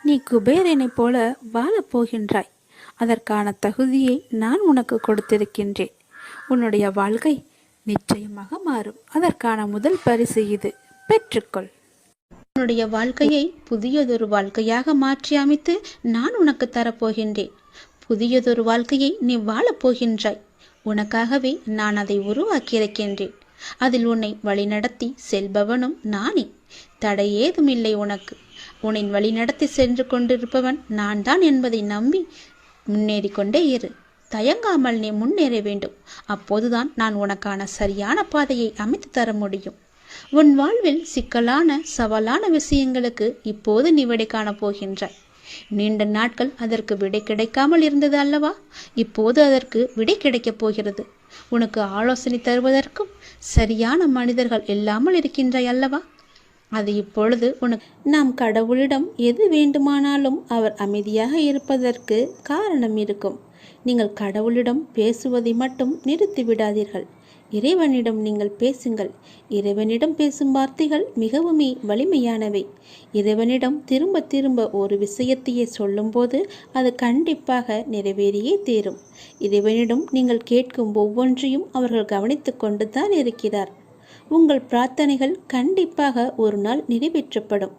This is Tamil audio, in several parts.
நீ குபேரனைப் போல வாழப் போகின்றாய். அதற்கான தகுதியை நான் உனக்கு கொடுத்திருக்கின்றேன். உன்னுடைய வாழ்க்கை நிச்சயமாக மாறும். அதற்கான முதல் பரிசு இது, பெற்றுக்கொள். உன்னுடைய வாழ்க்கையை புதியதொரு வாழ்க்கையாக மாற்றி அமைத்து நான் உனக்கு தரப்போகின்றேன். புதியதொரு வாழ்க்கையை நீ வாழப் போகின்றாய். உனக்காகவே நான் அதை உருவாக்கியிருக்கின்றேன். அதில் உன்னை வழிநடத்தி செல்பவனும் நானே. தடை ஏதுமில்லை உனக்கு. உன்னை வழிநடத்தி சென்று கொண்டிருப்பவன் நான் தான் என்பதை நம்பி முன்னேறி கொண்டே இரு. தயங்காமல் நீ முன்னேற வேண்டும். அப்போதுதான் நான் உனக்கான சரியான பாதையை அமைத்து தர முடியும். உன் வாழ்வில் சிக்கலான சவாலான விஷயங்களுக்கு இப்போது நீ விடை காணப் போகின்றாய். நீண்ட நாட்கள் அதற்கு விடை கிடைக்காமல் இருந்தது அல்லவா? இப்போது அதற்கு விடை கிடைக்கப் போகிறது. உனக்கு ஆலோசனை தருவதற்கும் சரியான மனிதர்கள் இல்லாமல் இருக்கின்றாய் அல்லவா? அது இப்பொழுது உனக்கு. நாம் கடவுளிடம் எது வேண்டுமானாலும் அவர் அமைதியாக இருப்பதற்கு காரணம் இருக்கும். நீங்கள் கடவுளிடம் பேசுவதை மட்டும் நிறுத்தி விடாதீர்கள். இறைவனிடம் நீங்கள் பேசுங்கள். இறைவனிடம் பேசும் வார்த்தைகள் மிகவும் வலிமையானவை. இறைவனிடம் திரும்ப திரும்ப ஒரு விஷயத்தையே சொல்லும்போது அது கண்டிப்பாக நிறைவேறியே தீரும். இறைவனிடம் நீங்கள் கேட்கும் ஒவ்வொன்றையும் அவர்கள் கவனித்து கொண்டு தான் இருக்கிறார். உங்கள் பிரார்த்தனைகள் கண்டிப்பாக ஒரு நாள் நிறைவேற்றப்படும்.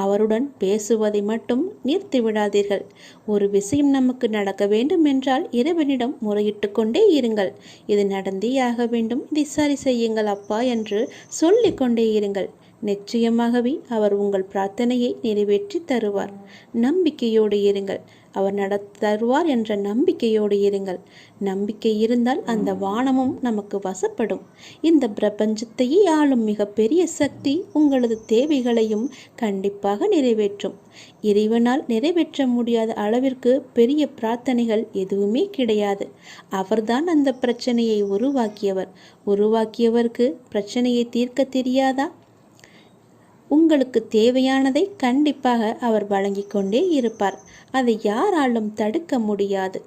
அவருடன் பேசுவதை மட்டும் நிறுத்திவிடாதீர்கள். ஒரு விஷயம் நமக்கு நடக்க வேண்டும் என்றால் இறைவனிடம் முறையிட்டு கொண்டே இருங்கள். இது நடந்தே ஆக வேண்டும், இதை சரி செய்யுங்கள் அப்பா என்று சொல்லிக் கொண்டே இருங்கள். நிச்சயமாகவே அவர் உங்கள் பிரார்த்தனையை நிறைவேற்றி தருவார். நம்பிக்கையோடு இருங்கள். அவர் தருவார் என்ற நம்பிக்கையோடு இருங்கள். நம்பிக்கை இருந்தால் அந்த வானமும் நமக்கு வசப்படும். இந்த பிரபஞ்சத்தையே ஆளும் மிகப்பெரிய சக்தி உங்களது தேவைகளையும் கண்டிப்பாக நிறைவேற்றும். இறைவனால் நிறைவேற்ற முடியாத அளவிற்கு பெரிய பிரார்த்தனைகள் எதுவுமே கிடையாது. அவர்தான் அந்த பிரச்சனையை உருவாக்கியவர். உருவாக்கியவருக்கு பிரச்சனையை தீர்க்க தெரியாதா? உங்களுக்கு தேவையானதை கண்டிப்பாக அவர் வழங்கி கொண்டே இருப்பார். அதை யாராலும் தடுக்க முடியாது.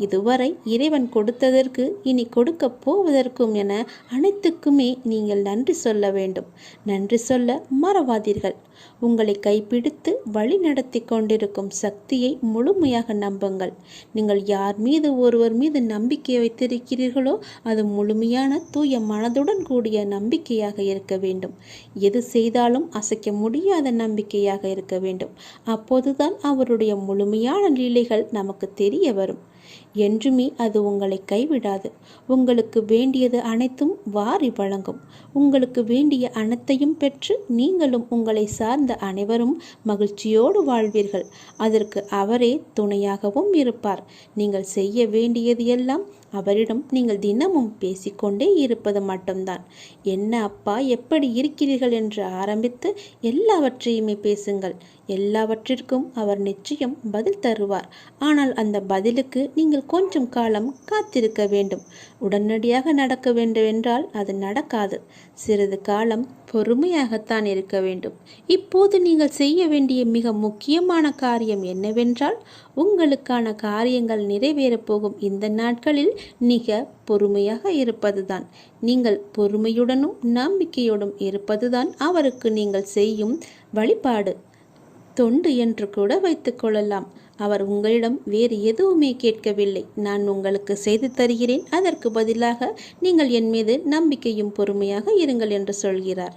இதுவரை இறைவன் கொடுத்ததற்கு இனி கொடுக்க போவதற்கும் என அனைத்துக்குமே நீங்கள் நன்றி சொல்ல வேண்டும். நன்றி சொல்ல மறவாதீர்கள். உங்களை கைப்பிடித்து வழி நடத்தி கொண்டிருக்கும் சக்தியை முழுமையாக நம்புங்கள். நீங்கள் யார் மீது ஒருவர் மீது நம்பிக்கை வைத்திருக்கிறீர்களோ அது முழுமையான தூய மனதுடன் கூடிய நம்பிக்கையாக இருக்க வேண்டும். எது செய்தாலும் அசைக்க முடியாத நம்பிக்கையாக இருக்க வேண்டும். அப்போதுதான் அவருடைய முழுமையான லீலைகள் நமக்கு தெரிய வரும். என்றுமே அது உங்களை கைவிடாது. உங்களுக்கு வேண்டியது அனைத்தும் வாரி வழங்கும். உங்களுக்கு வேண்டிய அனைத்தையும் பெற்று நீங்களும் உங்களை சார்ந்த அனைவரும் மகிழ்ச்சியோடு வாழ்வீர்கள். அதற்கு அவரே துணையாகவும் இருப்பார். நீங்கள் செய்ய வேண்டியது எல்லாம் அவரிடம் நீங்கள் தினமும் பேசிக்கொண்டே இருப்பது மட்டும்தான். என்ன அப்பா, எப்படி இருக்கிறீர்கள் என்று ஆரம்பித்து எல்லாவற்றையுமே பேசுங்கள். எல்லாவற்றிற்கும் அவர் நிச்சயம் பதில் தருவார். ஆனால் அந்த பதிலுக்கு நீங்கள் கொஞ்சம் காலம் காத்திருக்க வேண்டும். உடனடியாக நடக்க வேண்டும் என்றால் அது நடக்காது. சிறிது காலம் பொறுமையாகத்தான் இருக்க வேண்டும். இப்போது நீங்கள் செய்ய வேண்டிய மிக முக்கியமான காரியம் என்னவென்றால், உங்களுக்கான காரியங்கள் நிறைவேறப் போகும் இந்த நாட்களில் மிக பொறுமையாக இருப்பதுதான். நீங்கள் பொறுமையுடனும் நம்பிக்கையோடும் இருப்பதுதான் அவருக்கு நீங்கள் செய்யும் வழிபாடு, தொண்டு என்று கூட வைத்துக் கொள்ளலாம். அவர் உங்களிடம் வேறு எதுவுமே கேட்கவில்லை. நான் உங்களுக்கு செய்து தருகிறேன், அதற்கு பதிலாக நீங்கள் என் மீது நம்பிக்கையும் பொறுமையாக இருங்கள் என்று சொல்கிறார்.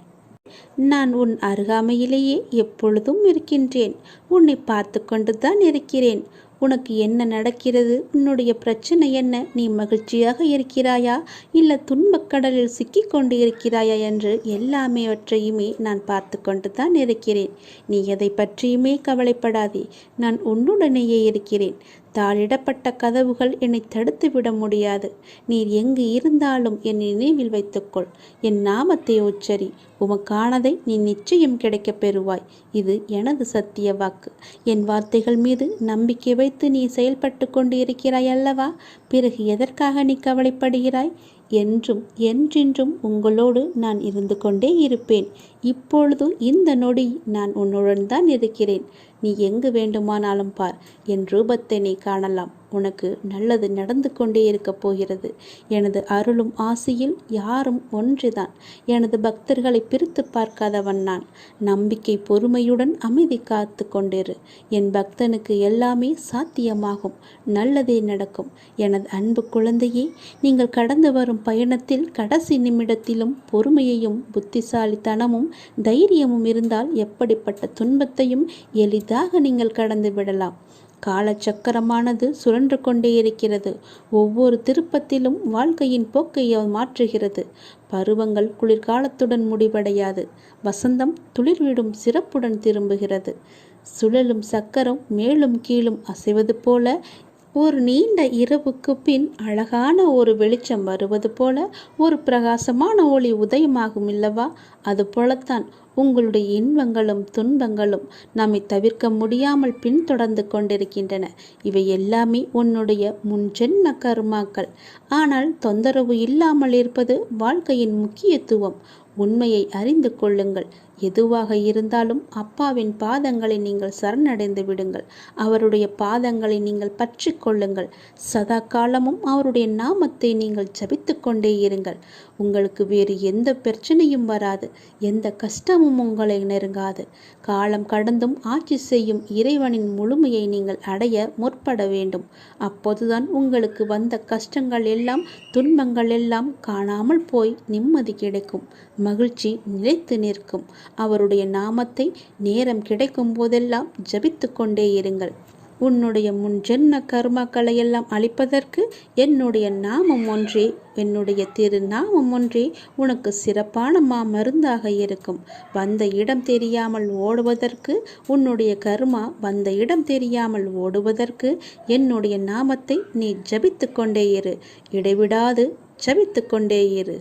நான் உன் அருகாமையிலேயே எப்பொழுதும் இருக்கின்றேன். உன்னை பார்த்து கொண்டு தான் இருக்கிறேன். உனக்கு என்ன நடக்கிறது? உன்னுடைய பிரச்சனை என்ன? நீ மகிழ்ச்சியாக இருக்கிறாயா இல்லை துன்பக்கடலில் சிக்கி கொண்டு இருக்கிறாயா என்று எல்லாமேவற்றையுமே நான் பார்த்து கொண்டு தான் இருக்கிறேன். நீ எதை பற்றியுமே கவலைப்படாதே. நான் உன்னுடனேயே இருக்கிறேன். தாளிடப்பட்ட கதவுகள் என்னை தடுத்து விட முடியாது. நீர் எங்கு இருந்தாலும் என் நினைவில் வைத்துக்கொள். என் நாமத்தை உச்சரி. உமக்கானதை நீ நிச்சயம் கிடைக்கப் பெறுவாய். இது எனது சத்திய வாக்கு. என் வார்த்தைகள் மீது நம்பிக்கை வைத்து நீ செயல்பட்டு கொண்டு இருக்கிறாய் அல்லவா? பிறகு எதற்காக நீ கவலைப்படுகிறாய்? என்றும் என்றென்றும் உங்களோடு நான் இருந்து கொண்டே இருப்பேன். இப்பொழுது இந்த நொடி நான் உன்னுடன் தான் இருக்கிறேன். நீ எங்கு வேண்டுமானாலும் பார், என் ரூபத்தை நீ காணலாம். உனக்கு நல்லது நடந்து கொண்டே இருக்கப் போகிறது. எனது அருளும் ஆசையில் யாரும் ஒன்றுதான். எனது பக்தர்களை பிரித்து பார்க்காதவன் நான். நம்பிக்கை பொறுமையுடன் அமைதி காத்து கொண்டிரு. என் பக்தனுக்கு எல்லாமே சாத்தியமாகும், நல்லதே நடக்கும். எனது அன்பு குழந்தையே, நீங்கள் கடந்து வரும் பயணத்தில் கடைசி நிமிடத்திலும் பொறுமையையும் புத்திசாலித்தனமும் தைரியமும் இருந்தால் எப்படிப்பட்ட துன்பத்தையும் எளிதாக நீங்கள் கடந்து விடலாம். காலச்சக்கரமானது சுழன்று கொண்டே இருக்கிறது. ஒவ்வொரு திருப்பத்திலும் வாழ்க்கையின் போக்கை மாற்றுகிறது. பருவங்கள் குளிர்காலத்துடன் முடிவடையாது. வசந்தம் துளிர்விடும் சிறப்புடன் திரும்புகிறது. சுழலும் சக்கரம் மேலும் கீழும் அசைவது போல ஒரு நீண்ட இரவுக்கு பின் அழகான ஒரு வெளிச்சம் வருவது போல ஒரு பிரகாசமான ஒளி உதயமாகும் இல்லவா? அது போலத்தான் உங்களுடைய இன்பங்களும் துன்பங்களும் நம்மை தவிர்க்க முடியாமல் பின்தொடர்ந்து கொண்டிருக்கின்றன. இவை எல்லாமே உன்னுடைய முன்ஜென்ம கர்மாக்கள். ஆனால் தொந்தரவு இல்லாமல் இருப்பது வாழ்க்கையின் முக்கியத்துவம். உண்மையை அறிந்து கொள்ளுங்கள். எதுவாக இருந்தாலும் அப்பாவின் பாதங்களை நீங்கள் சரணடைந்து விடுங்கள். அவருடைய பாதங்களை நீங்கள் பற்றி கொள்ளுங்கள். சதா காலமும் அவருடைய நாமத்தை நீங்கள் ஜபித்து கொண்டே இருங்கள். உங்களுக்கு வேறு எந்த பிரச்சனையும் வராது, எந்த கஷ்டமும் உங்களை நெருங்காது. காலம் கடந்தும் ஆட்சி செய்யும் இறைவனின் முழுமையை நீங்கள் அடைய முற்பட வேண்டும். அப்போதுதான் உங்களுக்கு வந்த கஷ்டங்கள் எல்லாம் துன்பங்கள் எல்லாம் காணாமல் போய் நிம்மதி கிடைக்கும், மகிழ்ச்சி நிலைத்து நிற்கும். அவருடைய நாமத்தை நேரம் கிடைக்கும் போதெல்லாம் ஜபித்து கொண்டே இருங்கள். உன்னுடைய முன்ஜென்ம கர்மாக்களை எல்லாம் அழிப்பதற்கு என்னுடைய நாமம் ஒன்றே, என்னுடைய திருநாமம் ஒன்றே உனக்கு சிறப்பான மருந்தாக இருக்கும். வந்த இடம் தெரியாமல் ஓடுவதற்கு, உன்னுடைய கர்மா வந்த இடம் தெரியாமல் ஓடுவதற்கு என்னுடைய நாமத்தை நீ ஜபித்து கொண்டே இரு. இடைவிடாது ஜபித்து கொண்டே இரு.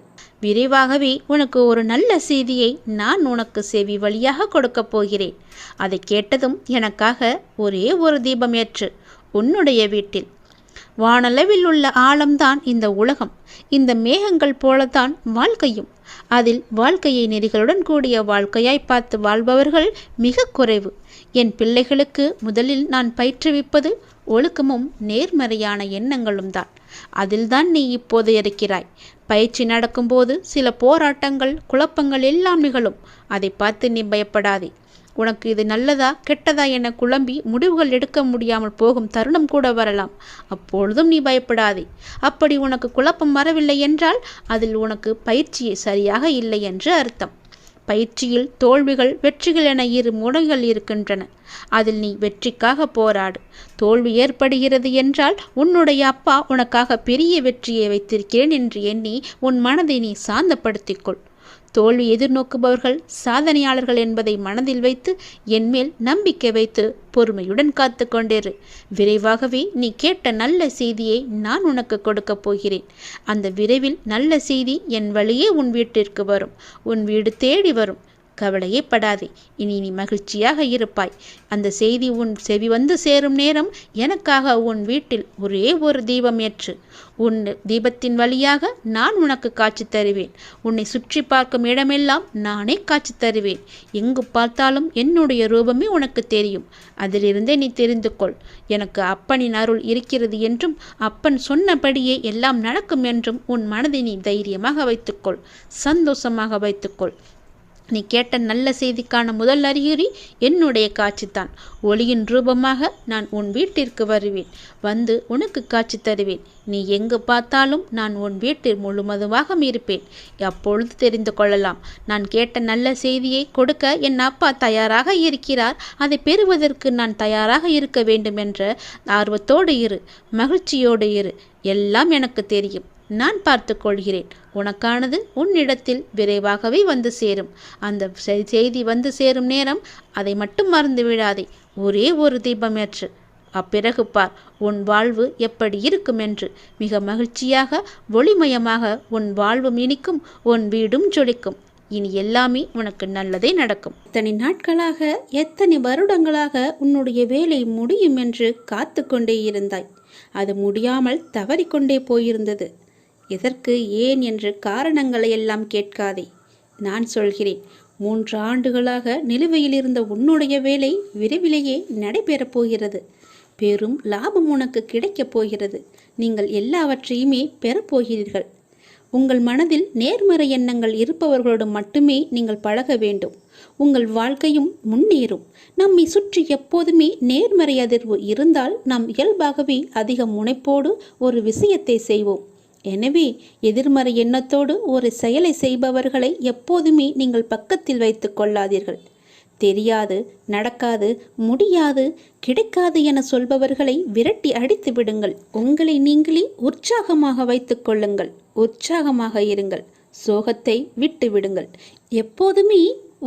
விரைவாகவே உனக்கு ஒரு நல்ல செய்தியை நான் உனக்கு செவி வழியாக கொடுக்கப் போகிறேன். அதை கேட்டதும் எனக்காக ஒரே ஒரு தீபம் ஏற்று உன்னுடைய வீட்டில். வானளவில் உள்ள ஆழம்தான் இந்த உலகம். இந்த மேகங்கள் போலத்தான் வாழ்க்கையும். அதில் வாழ்க்கையை நெறிகளுடன் கூடிய வாழ்க்கையாய் பார்த்து வாழ்பவர்கள் மிக குறைவு. என் பிள்ளைகளுக்கு முதலில் நான் பயிற்றுவிப்பது ஒழுக்கமும் நேர்மறையான எண்ணங்களும் தான். அதில்தான் நீ இப்போது இருக்கிறாய். பயிற்சி நடக்கும்போது சில போராட்டங்கள், குழப்பங்கள் எல்லாம் நிகழும். அதை பார்த்து நீ பயப்படாதே. உனக்கு இது நல்லதா கெட்டதா என குழம்பி முடிவுகள் எடுக்க முடியாமல் போகும் தருணம் கூட வரலாம். அப்பொழுதும் நீ பயப்படாதே. அப்படி உனக்கு குழப்பம் வரவில்லை என்றால் அதில் உனக்கு பயிற்சி சரியாக இல்லை என்று அர்த்தம். பயிற்சியில் தோல்விகள் வெற்றிகள் என இரு முனைகள் இருக்கின்றன. அதில் நீ வெற்றிக்காக போராடு. தோல்வி ஏற்படுகிறது என்றால் உன்னுடைய அப்பா உனக்காக பெரிய வெற்றியை வைத்திருக்கிறேன் என்று எண்ணி உன் மனதை நீ சாந்தப்படுத்திக்கொள். தோல்வி எதிர்நோக்குபவர்கள் சாதனையாளர்கள் என்பதை மனதில் வைத்து என்மேல் நம்பிக்கை வைத்து பொறுமையுடன் காத்து கொண்டிரு. விரைவாகவே நீ கேட்ட நல்ல செய்தியை நான் உனக்கு கொடுக்கப் போகிறேன். அந்த விரைவில் நல்ல செய்தி என் வழியே உன் வீட்டிற்கு வரும். உன் வீடு தேடி வரும். கவலையே படாதே. இனி நீ மகிழ்ச்சியாக இருப்பாய். அந்த செய்தி உன் செவி வந்து சேரும் நேரம் எனக்காக உன் வீட்டில் ஒரே ஒரு தீபம் ஏற்று. உன் தீபத்தின் வழியாக நான் உனக்கு காட்சி தருவேன். உன்னை சுற்றி பார்க்கும் இடமெல்லாம் நானே காட்சி தருவேன். எங்கு பார்த்தாலும் என்னுடைய ரூபமே உனக்கு தெரியும். அதிலிருந்தே நீ தெரிந்து கொள். எனக்கு அப்பனின் அருள் இருக்கிறது என்றும் அப்பன் சொன்னபடியே எல்லாம் நடக்கும் என்றும் உன் மனதை நீ தைரியமாக வைத்துக்கொள், சந்தோஷமாக வைத்துக்கொள். நீ கேட்ட நல்ல செய்திக்கான முதல் அறிகுறி என்னுடைய காட்சித்தான். ஒளியின் ரூபமாக நான் உன் வீட்டிற்கு வருவேன். வந்து உனக்கு காட்சி தருவேன். நீ எங்கு பார்த்தாலும் நான் உன் வீட்டில் முழுவதுமாக இருப்பேன். அப்பொழுது தெரிந்து கொள்ளலாம். நான் கேட்ட நல்ல செய்தியை கொடுக்க என் அப்பா தயாராக இருக்கிறார். அதை பெறுவதற்கு நான் தயாராக இருக்க வேண்டும் என்ற ஆர்வத்தோடு இரு, மகிழ்ச்சியோடு இரு. எல்லாம் எனக்கு தெரியும். நான் பார்த்து கொள்கிறேன். உனக்கானது உன்னிடத்தில் விரைவாகவே வந்து சேரும். அந்த செய்தி வந்து சேரும் நேரம் அதை மட்டும் மறந்து விடாதே. ஒரே ஒரு தீபம் ஏற்று. அப்பிறகு பார் உன் வாழ்வு எப்படி இருக்கும் என்று. மிக மகிழ்ச்சியாக ஒளிமயமாக உன் வாழ்வும் இனிக்கும், உன் வீடும் ஜொலிக்கும். இனி எல்லாமே உனக்கு நல்லதே நடக்கும். இத்தனை நாட்களாக, எத்தனை வருடங்களாக உன்னுடைய வேலை முடியும் என்று காத்து கொண்டே இருந்தாய். அது முடியாமல் தவறிக்கொண்டே போயிருந்தது. எதற்கு, ஏன் என்று காரணங்களை எல்லாம் கேட்காதே. நான் சொல்கிறேன். 3 ஆண்டுகளாக நிலுவையில் இருந்த உன்னுடைய வேலை விரைவிலேயே நடைபெறப் போகிறது. பெரும் லாபம் உனக்கு கிடைக்கப் போகிறது. நீங்கள் எல்லாவற்றையுமே பெறப்போகிறீர்கள். உங்கள் மனதில் நேர்மறை எண்ணங்கள் இருப்பவர்களோடு மட்டுமே நீங்கள் பழக வேண்டும். உங்கள் வாழ்க்கையும் முன்னேறும். நம்மை சுற்றி எப்போதுமே நேர்மறை அதிர்வு இருந்தால் நாம் இயல்பாகவே அதிக முனைப்போடு ஒரு விஷயத்தை செய்வோம். எனவே எதிர்மறை எண்ணத்தோடு ஒரு செயலை செய்பவர்களை எப்போதுமே நீங்கள் பக்கத்தில் வைத்து கொள்ளாதீர்கள். தெரியாது, நடக்காது, முடியாது, கிடைக்காது என சொல்பவர்களை விரட்டி அடித்து விடுங்கள். உங்களை நீங்களே உற்சாகமாக வைத்து கொள்ளுங்கள். உற்சாகமாக இருங்கள். சோகத்தை விட்டு விடுங்கள். எப்போதுமே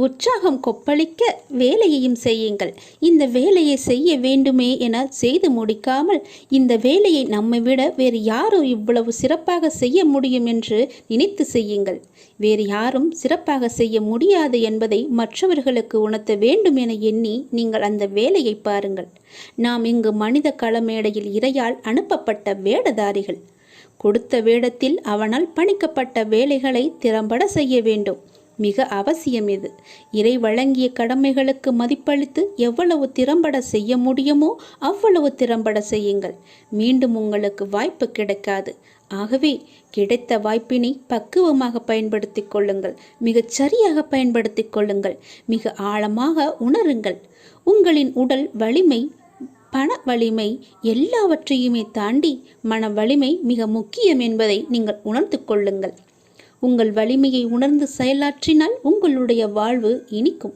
உற்சாகம் கொப்பளிக்க வேலையையும் செய்யுங்கள். இந்த வேலையை செய்ய வேண்டுமே என செய்து முடிக்காமல், இந்த வேலையை நம்மை விட வேறு யாரும் இவ்வளவு சிறப்பாக செய்ய முடியும் என்று நினைத்து செய்யுங்கள். வேறு யாரும் சிறப்பாக செய்ய முடியாது என்பதை மற்றவர்களுக்கு உணர்த்த வேண்டும் என எண்ணி நீங்கள் அந்த வேலையை பாருங்கள். நாம் இங்கு மனித களமேடையில் இறையால் அனுப்பப்பட்ட வேடதாரிகள். கொடுத்த வேடத்தில் அவனால் பணிக்கப்பட்ட வேலைகளை திறம்பட செய்ய வேண்டும். மிக அவசியம் இது. இறை வழங்கிய கடமைகளுக்கு மதிப்பளித்து எவ்வளவு திறம்பட செய்ய முடியுமோ அவ்வளவு திறம்பட செய்யுங்கள். மீண்டும் உங்களுக்கு வாய்ப்பு கிடைக்காது. ஆகவே கிடைத்த வாய்ப்பினை பக்குவமாக பயன்படுத்தி கொள்ளுங்கள். மிகச் சரியாக பயன்படுத்தி கொள்ளுங்கள். மிக ஆழமாக உணருங்கள். உங்களின் உடல் வலிமை, பண வலிமை எல்லாவற்றையுமே தாண்டி மன வலிமை மிக முக்கியம் என்பதை நீங்கள் உணர்ந்து கொள்ளுங்கள். உங்கள் வலிமையை உணர்ந்து செயலாற்றினால் உங்களுடைய வாழ்வு இனிக்கும்.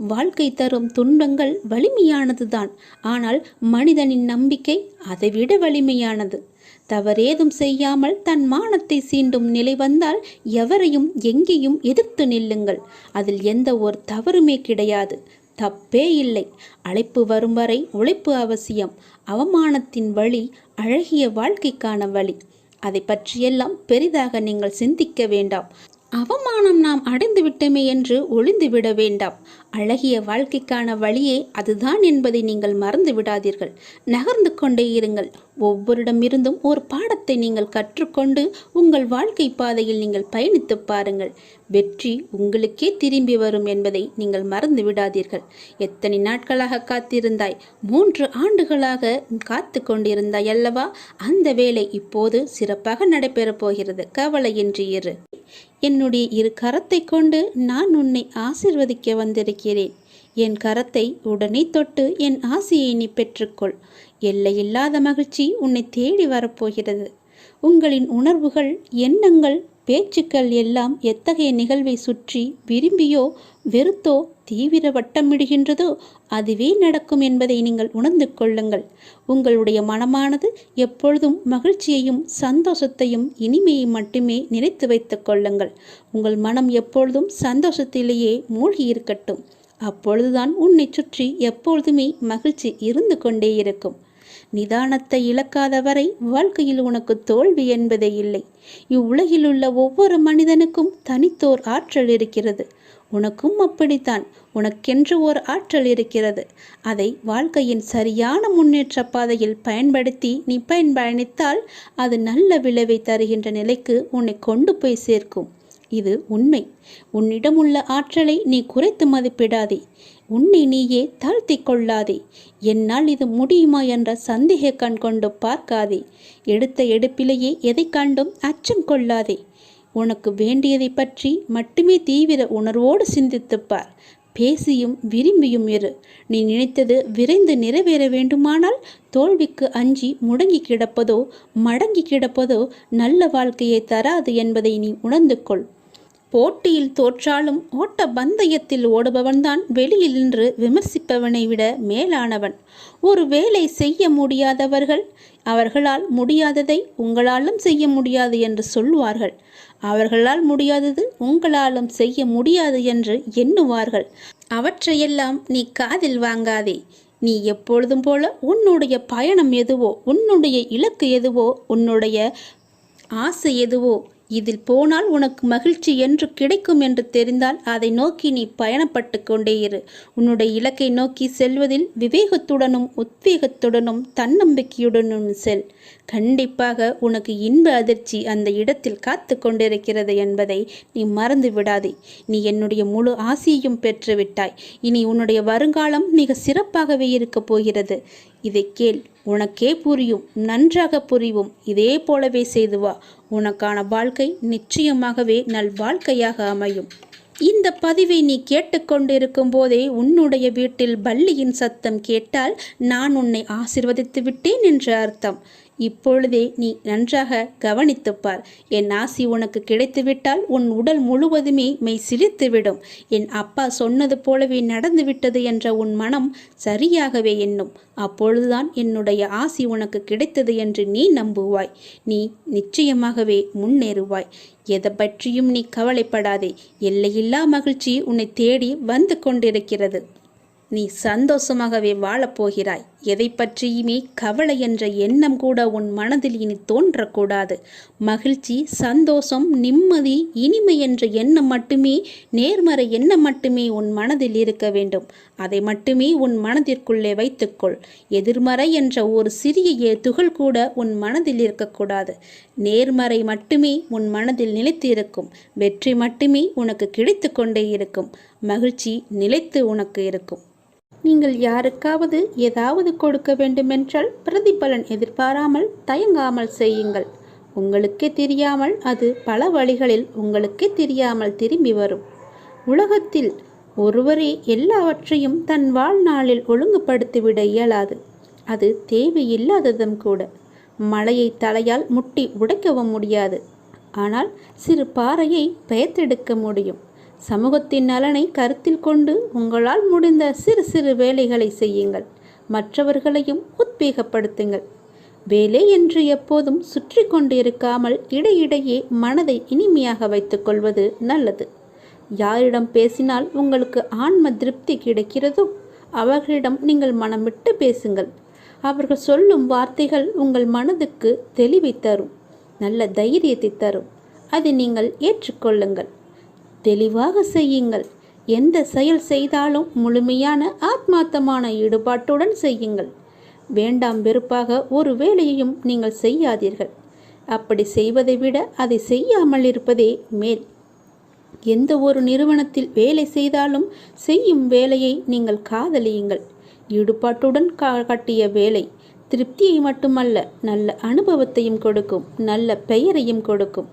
வாழ்க்கை தரும் துன்பங்கள் வலிமையானதுதான். ஆனால் மனிதனின் நம்பிக்கை அதைவிட வலிமையானது. தவறேதும் செய்யாமல் தன் மானத்தை சீண்டும் நிலை வந்தால் எவரையும் எங்கேயும் எதிர்த்து நில்லுங்கள். அதில் எந்த ஒரு தவறுமே கிடையாது. தப்பே இல்லை. அழைப்பு வரும் வரை உழைப்பு அவசியம். அவமானத்தின் வழி அழகிய வாழ்க்கைக்கான வழி. அதை பற்றியெல்லாம் பெரிதாக நீங்கள் சிந்திக்க வேண்டாம். அவமானம் நாம் அடைந்து விட்டோமே என்று ஒளிந்து விட வேண்டாம். அழகிய வாழ்க்கைக்கான வழியே அதுதான் என்பதை நீங்கள் மறந்து விடாதீர்கள். நகர்ந்து கொண்டே இருங்கள். ஒவ்வொருடமிருந்தும் ஒரு பாடத்தை நீங்கள் கற்றுக்கொண்டு உங்கள் வாழ்க்கை பாதையில் நீங்கள் பயணித்து பாருங்கள். வெற்றி உங்களுக்கே திரும்பி வரும் என்பதை நீங்கள் மறந்து விடாதீர்கள். எத்தனை நாட்களாக காத்திருந்தாய்? 3 ஆண்டுகளாக காத்து கொண்டிருந்தாய் அல்லவா? அந்த வேலை இப்போது சிறப்பாக நடைபெறப் போகிறது. கவலையின்றி இரு. என்னுடைய 2 கரத்தை கொண்டு நான் உன்னை ஆசிர்வதிக்க வந்திருக்கிறேன். என் கரத்தை உடனே தொட்டு என் ஆசையை நீ பெற்றுக்கொள். எல்லையில்லாத மகிழ்ச்சி உன்னை தேடி வரப்போகிறது. உங்களின் உணர்வுகள், எண்ணங்கள், பேச்சுக்கள் எல்லாம் எத்தகைய நிகழ்வை சுற்றி விரும்பியோ வெறுத்தோ தீவிர வட்டமிடுகின்றதோ அதுவே நடக்கும் என்பதை நீங்கள் உணர்ந்து கொள்ளுங்கள். உங்களுடைய மனமானது எப்பொழுதும் மகிழ்ச்சியையும் சந்தோஷத்தையும் இனிமையை மட்டுமே நினைத்து வைத்துக் கொள்ளுங்கள். உங்கள் மனம் எப்பொழுதும் சந்தோஷத்திலேயே மூழ்கி இருக்கட்டும். அப்பொழுதுதான் உன்னை சுற்றி எப்பொழுதுமே மகிழ்ச்சி இருந்து கொண்டே இருக்கும். நிதானத்தை இழக்காத வரை வாழ்க்கையில் உனக்கு தோல்வி என்பதே இல்லை. இவ்வுலகில் உள்ள ஒவ்வொரு மனிதனுக்கும் தனித்தோர் ஆற்றல் இருக்கிறது. உனக்கும் அப்படித்தான். உனக்கென்று ஒரு ஆற்றல் இருக்கிறது. அதை வாழ்க்கையின் சரியான முன்னேற்ற பாதையில் பயன்படுத்தி நீ பயணித்தால் அது நல்ல விளைவை தருகின்ற நிலைக்கு உன்னை கொண்டு போய் சேர்க்கும். இது உண்மை. உன்னிடம் உள்ள ஆற்றலை நீ குறைத்து மதிப்பிடாதே. உன்னை நீயே தாழ்த்தி கொள்ளாதே. என்னால் இது முடியுமா என்ற சந்தேக கண் கொண்டு பார்க்காதே. எடுத்த எடுப்பிலேயே எதை கண்டும் அச்சம் கொள்ளாதே. உனக்கு வேண்டியதை பற்றி மட்டுமே தீவிர உணர்வோடு சிந்தித்துப்பார். பேசியும் விரும்பியும் இரு. நீ நினைத்தது விரைந்து நிறைவேற வேண்டுமானால் தோல்விக்கு அஞ்சி முடங்கி கிடப்பதோ மடங்கி கிடப்பதோ நல்ல வாழ்க்கையை தராது என்பதை நீ உணர்ந்து கொள். போட்டியில் தோற்றாலும் ஓட்ட பந்தயத்தில் ஓடுபவன்தான் வெளியில் நின்று விமர்சிப்பவனை விட மேலானவன். ஒரு வேலை செய்ய முடியாதவர்கள் அவர்களால் முடியாததை உங்களாலும் செய்ய முடியாது என்று சொல்வார்கள். அவர்களால் முடியாதது உங்களாலும் செய்ய முடியாது என்று எண்ணுவார்கள். அவற்றையெல்லாம் நீ காதில் வாங்காதே. நீ எப்பொழுதும் போல உன்னுடைய பயணம் எதுவோ, உன்னுடைய இலக்கு எதுவோ, உன்னுடைய ஆசை எதுவோ, இதில் போனால் உனக்கு மகிழ்ச்சி என்று கிடைக்கும் என்று தெரிந்தால் அதை நோக்கி நீ பயணப்பட்டு கொண்டே இரு. உன்னுடைய இலக்கை நோக்கி செல்வதில் விவேகத்துடனும் உத்வேகத்துடனும் தன்னம்பிக்கையுடனும் செல். கண்டிப்பாக உனக்கு இன்ப அதிர்ச்சி அந்த இடத்தில் காத்து கொண்டிருக்கிறது என்பதை நீ மறந்து விடாதே. நீ என்னுடைய முழு ஆசையையும் பெற்றுவிட்டாய். இனி உன்னுடைய வருங்காலம் மிக சிறப்பாகவே இருக்கப் போகிறது. இதை கேள். உனக்கே புரியும், நன்றாக புரியும். இதே போலவே செய்து வா. உனக்கான வாழ்க்கை நிச்சயமாகவே நல் வாழ்க்கையாக அமையும். இந்த பதிவை நீ கேட்டுக்கொண்டிருக்கும் போதே உன்னுடைய வீட்டில் பல்லியின் சத்தம் கேட்டால் நான் உன்னை ஆசிர்வதித்து விட்டேன் என்ற அர்த்தம். இப்பொழுதே நீ நன்றாக கவனித்துப்பார். என் ஆசி உனக்கு கிடைத்துவிட்டால் உன் உடல் முழுவதுமே மெய் சிலிர்த்துவிடும். என் அப்பா சொன்னது போலவே நடந்துவிட்டது என்ற உன் மனம் சரியாகவே எண்ணும். அப்பொழுதுதான் என்னுடைய ஆசி உனக்கு கிடைத்தது என்று நீ நம்புவாய். நீ நிச்சயமாகவே முன்னேறுவாய். எதை பற்றியும் நீ கவலைப்படாதே. எல்லையில்லா மகிழ்ச்சி உன்னை தேடி வந்து கொண்டிருக்கிறது. நீ சந்தோஷமாகவே வாழப்போகிறாய். எதை பற்றியுமே கவலை என்ற எண்ணம் கூட உன் மனதில் இனி தோன்றக்கூடாது. மகிழ்ச்சி, சந்தோஷம், நிம்மதி, இனிமை என்ற எண்ணம் மட்டுமே, நேர்மறை எண்ணம் மட்டுமே உன் மனதில் இருக்க வேண்டும். அதை மட்டுமே உன் மனதிற்குள்ளே வைத்துக்கொள். எதிர்மறை என்ற ஒரு சிறிய துகள் கூட உன் மனதில் இருக்கக்கூடாது. நேர்மறை மட்டுமே உன் மனதில் நிலைத்து இருக்கும். வெற்றி மட்டுமே உனக்கு கிடைத்து கொண்டே இருக்கும். மகிழ்ச்சி நிலைத்து உனக்கு இருக்கும். நீங்கள் யாருக்காவது ஏதாவது கொடுக்க வேண்டுமென்றால் பிரதிபலன் எதிர்பாராமல் தயங்காமல் செய்யுங்கள். உங்களுக்கே தெரியாமல் அது பல வழிகளில் உங்களுக்கே தெரியாமல் திரும்பி வரும். உலகத்தில் ஒருவரே எல்லாவற்றையும் தன் வாழ்நாளில் ஒழுங்குபடுத்திவிட இயலாது. அது தேவையில்லாததும் கூட. மலையை தலையால் முட்டி உடைக்கவும் முடியாது. ஆனால் சிறு பாறையை பெயர்த்தெடுக்க முடியும். சமூகத்தின் நலனை கருத்தில் கொண்டு உங்களால் முடிந்த சிறு சிறு வேலைகளை செய்யுங்கள். மற்றவர்களையும் உத்வேகப்படுத்துங்கள். வேலை என்று எப்போதும் சுற்றி கொண்டு இருக்காமல் இடையிடையே மனதை இனிமையாக வைத்துக் கொள்வது நல்லது. யாரிடம் பேசினால் உங்களுக்கு ஆன்ம திருப்தி கிடைக்கிறதோ அவர்களிடம் நீங்கள் மனம் விட்டு பேசுங்கள். அவர்கள் சொல்லும் வார்த்தைகள் உங்கள் மனதுக்கு தெளிவை தரும், நல்ல தைரியத்தை தரும். அதை நீங்கள் ஏற்றுக்கொள்ளுங்கள். தெளிவாக செய்யுங்கள். எந்த செயல் செய்தாலும் முழுமையான ஆத்மார்த்தமான ஈடுபாட்டுடன் செய்யுங்கள். வேண்டாம் வெறுப்பாக ஒரு வேலையையும் நீங்கள் செய்யாதீர்கள். அப்படி செய்வதை விட அதை செய்யாமல் இருப்பதே மேல். எந்த ஒரு நிறுவனத்தில் வேலை செய்தாலும் செய்யும் வேலையை நீங்கள் காதலியுங்கள். ஈடுபாட்டுடன் கட்டிய வேலை திருப்தியை மட்டுமல்ல, நல்ல அனுபவத்தையும் கொடுக்கும், நல்ல பெயரையும் கொடுக்கும்.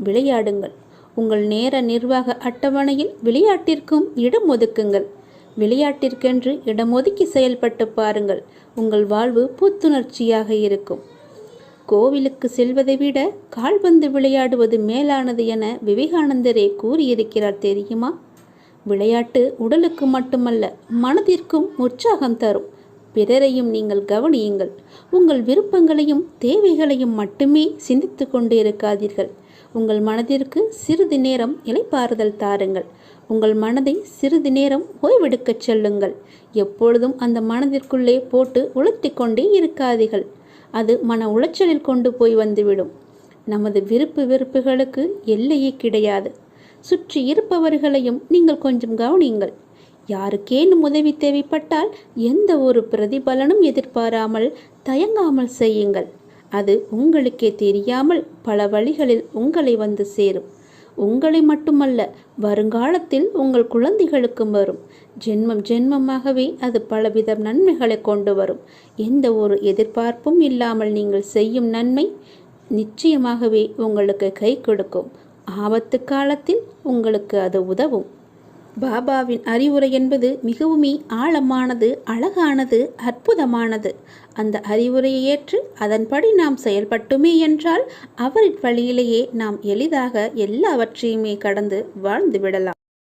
விளையாடுங்கள். உங்கள் நேர நிர்வாக அட்டவணையில் விளையாட்டிற்கும் இடம் ஒதுக்குங்கள். விளையாட்டிற்கென்று இடம் ஒதுக்கி செயல்பட்டு பாருங்கள். உங்கள் வாழ்வு புத்துணர்ச்சியாக இருக்கும். கோவிலுக்கு செல்வதை விட கால்பந்து விளையாடுவது மேலானது என விவேகானந்தரே கூறியிருக்கிறார் தெரியுமா? விளையாட்டு உடலுக்கு மட்டுமல்ல, மனதிற்கும் உற்சாகம் தரும். பிறரையும் நீங்கள் கவனியுங்கள். உங்கள் விருப்பங்களையும் தேவைகளையும் மட்டுமே சிந்தித்து கொண்டு இருக்காதீர்கள். உங்கள் மனதிற்கு சிறிது நேரம் இளைப்பாறுதல் தாருங்கள். உங்கள் மனதை சிறிது நேரம் ஓய்வெடுக்கச் செல்லுங்கள். எப்பொழுதும் அந்த மனதிற்குள்ளே போட்டு உழற்றி கொண்டே இருக்காதீர்கள். அது மன உளைச்சலில் கொண்டு போய் வந்துவிடும். நமது விருப்பு வெறுப்புகளுக்கு எல்லையே கிடையாது. சுற்றி இருப்பவர்களையும் நீங்கள் கொஞ்சம் கவனியுங்கள். யாருக்கேனும் உதவி தேவைப்பட்டால் எந்த ஒரு பிரதிபலனும் எதிர்பாராமல் தயங்காமல் செய்யுங்கள். அது உங்களுக்கே தெரியாமல் பல வழிகளில் உங்களை வந்து சேரும். உங்களை மட்டுமல்ல, வருங்காலத்தில் உங்கள் குழந்தைகளுக்கும் வரும். ஜென்மம் ஜென்மமாகவே அது பலவித நன்மைகளை கொண்டு வரும். எந்த ஒரு எதிர்பார்ப்பும் இல்லாமல் நீங்கள் செய்யும் நன்மை நிச்சயமாகவே உங்களுக்கு கை கொடுக்கும். ஆபத்து காலத்தில் உங்களுக்கு அது உதவும். பாபாவின் அறிவுரை என்பது மிகவுமே ஆழமானது, அழகானது, அற்புதமானது. அந்த அறிவுரையை ஏற்று அதன்படி நாம் செயல்பட்டுமே என்றால் அவரின் வழியிலேயே நாம் எளிதாக எல்லாவற்றையுமே கடந்து வாழ்ந்து விடலாம்.